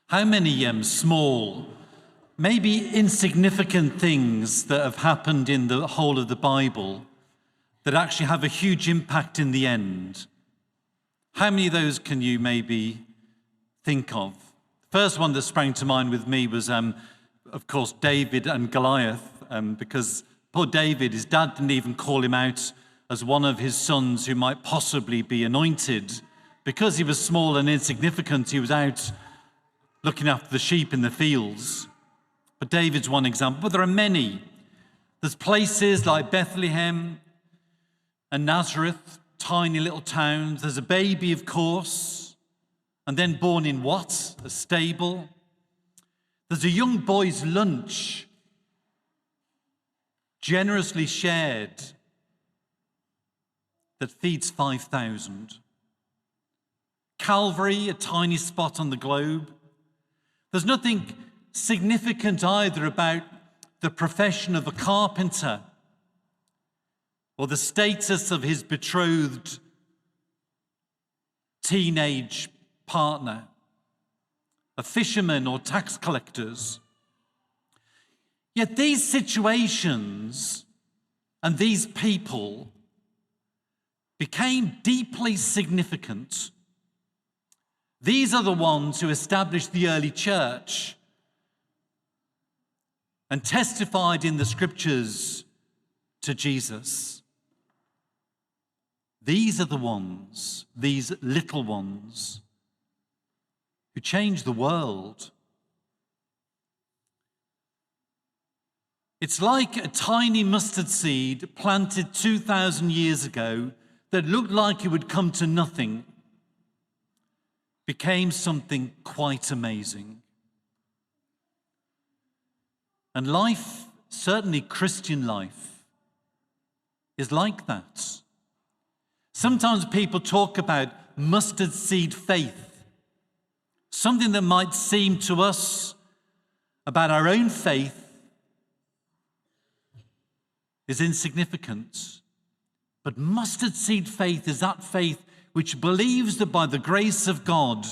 How many small, maybe insignificant things that have happened in the whole of the Bible that actually have a huge impact in the end? How many of those can you maybe think of? The first one that sprang to mind with me was, of course, David and Goliath, because poor David, his dad didn't even call him out as one of his sons who might possibly be anointed. Because he was small and insignificant, he was out looking after the sheep in the fields. But David's one example, but there are many. There's places like Bethlehem and Nazareth, tiny little towns. There's a baby, of course, and then born in what? A stable. There's a young boy's lunch, generously shared, that feeds 5,000. Calvary, a tiny spot on the globe. There's nothing significant either about the profession of a carpenter or the status of his betrothed teenage partner, a fisherman or tax collectors. Yet these situations and these people became deeply significant. These are the ones who established the early church and testified in the scriptures to Jesus. These are the ones, these little ones, who changed the world. It's like a tiny mustard seed planted 2,000 years ago that looked like it would come to nothing, became something quite amazing. And life, certainly Christian life, is like that. Sometimes people talk about mustard seed faith, something that might seem to us about our own faith is insignificant. But mustard seed faith is that faith which believes that by the grace of God,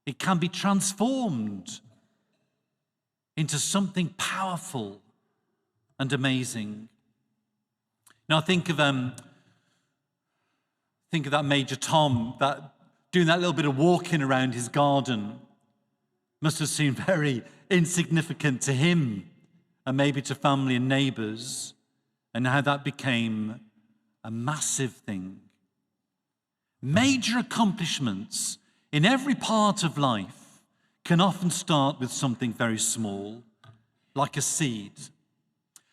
it can be transformed into something powerful and amazing. Now think of that Major Tom, doing that little bit of walking around his garden. Must have seemed very insignificant to him and maybe to family and neighbours, and how that became a massive thing. Major accomplishments in every part of life can often start with something very small, like a seed.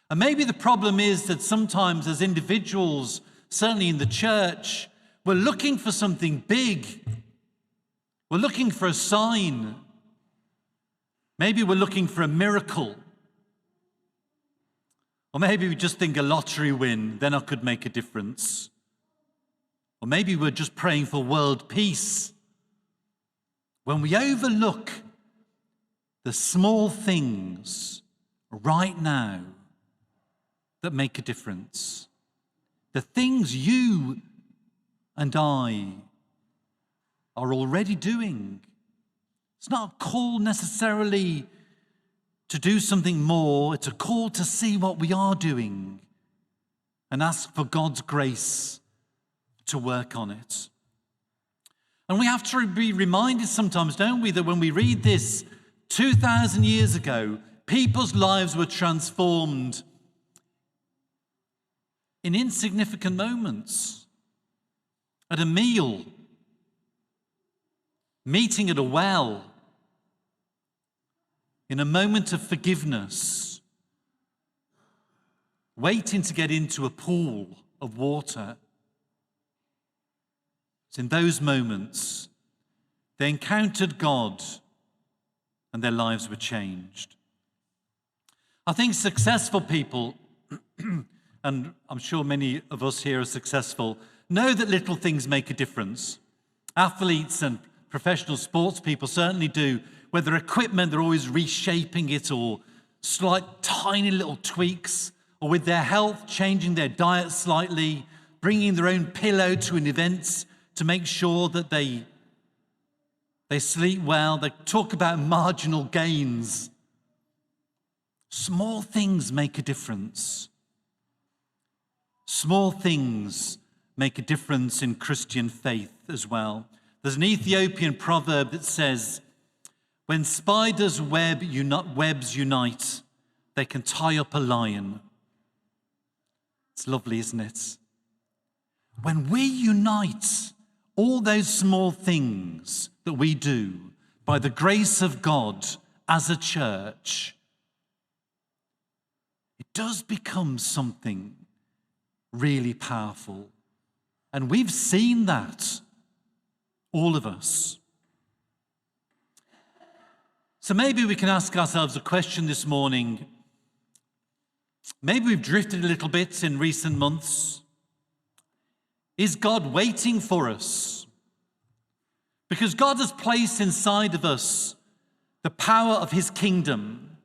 And maybe the problem is that sometimes as individuals, certainly in the church, we're looking for something big. We're looking for a sign. Maybe we're looking for a miracle. Or maybe we just think a lottery win, then I could make a difference. Or maybe we're just praying for world peace. When we overlook the small things right now that make a difference, the things you and I are already doing. It's not a call necessarily to do something more. It's a call to see what we are doing and ask for God's grace to work on it. And we have to be reminded sometimes, don't we, that when we read this 2,000 years ago, people's lives were transformed in insignificant moments. At a meal, meeting at a well, in a moment of forgiveness, waiting to get into a pool of water. It's in those moments they encountered God and their lives were changed. I think successful people, and I'm sure many of us here are successful, know that little things make a difference. Athletes and professional sports people certainly do. With their equipment, they're always reshaping it, or slight tiny little tweaks, or with their health, changing their diet slightly, bringing their own pillow to an event to make sure that they They sleep well. They talk about marginal gains. Small things make a difference. Small things make a difference in Christian faith as well. There's an Ethiopian proverb that says, when spiders' webs unite, they can tie up a lion. It's lovely, isn't it? When we unite all those small things that we do by the grace of God as a church, it does become something really powerful. And we've seen that, all of us. So maybe we can ask ourselves a question this morning. Maybe we've drifted a little bit in recent months. Is God waiting for us? Because God has placed inside of us the power of his kingdom.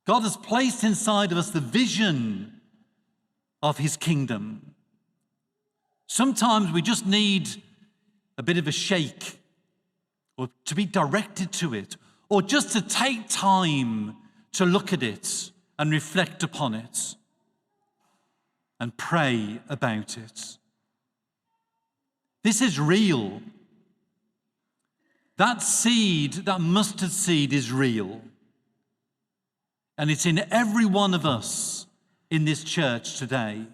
God has placed inside of us the vision of his kingdom. Sometimes we just need a bit of a shake, or to be directed to it, or just to take time to look at it and reflect upon it and pray about it. This is real. That seed, that mustard seed, is real. And it's in every one of us in this church today.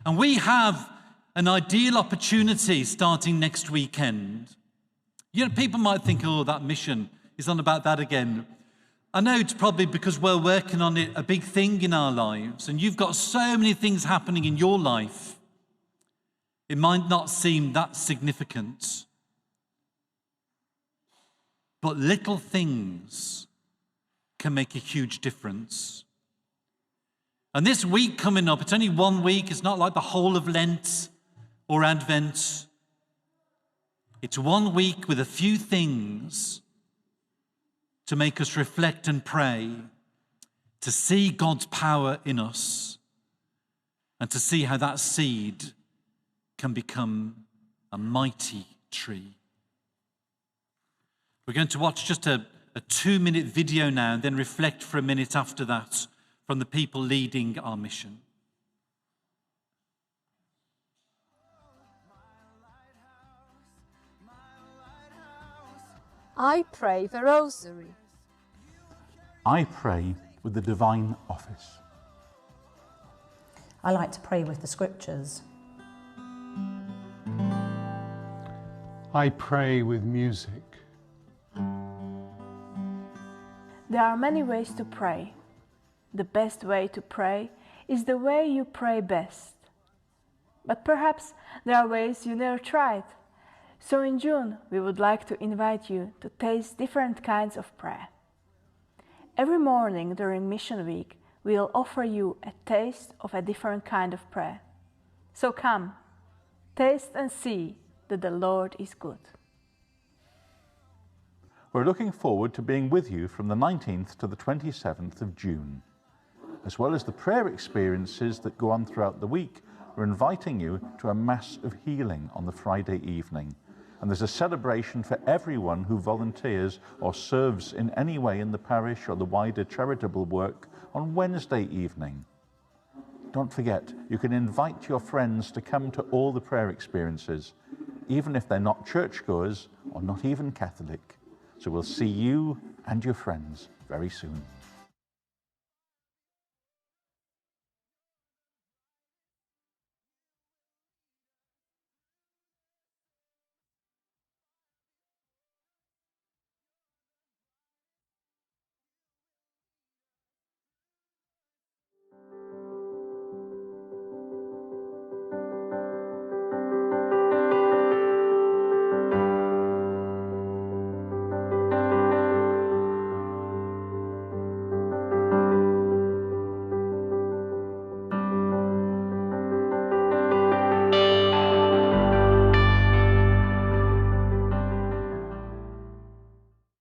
And we have an ideal opportunity starting next weekend. You know, people might think, oh, that mission is on about that again. I know it's probably because we're working on it, a big thing in our lives, and you've got so many things happening in your life. It might not seem that significant. But little things can make a huge difference. And this week coming up, it's only 1 week. It's not like the whole of Lent or Advent. It's 1 week with a few things to make us reflect and pray, to see God's power in us, and to see how that seed can become a mighty tree. We're going to watch just a 2-minute video now and then reflect for a minute after that from the people leading our mission. I pray the Rosary. I pray with the Divine Office. I like to pray with the Scriptures. I pray with music. There are many ways to pray. The best way to pray is the way you pray best. But perhaps there are ways you never tried. So in June, we would like to invite you to taste different kinds of prayer. Every morning during Mission Week, we'll offer you a taste of a different kind of prayer. So come, taste and see that the Lord is good. We're looking forward to being with you from the 19th to the 27th of June. As well as the prayer experiences that go on throughout the week, we're inviting you to a Mass of Healing on the Friday evening. And there's a celebration for everyone who volunteers or serves in any way in the parish or the wider charitable work on Wednesday evening. Don't forget, you can invite your friends to come to all the prayer experiences, even if they're not churchgoers or not even Catholic. So we'll see you and your friends very soon.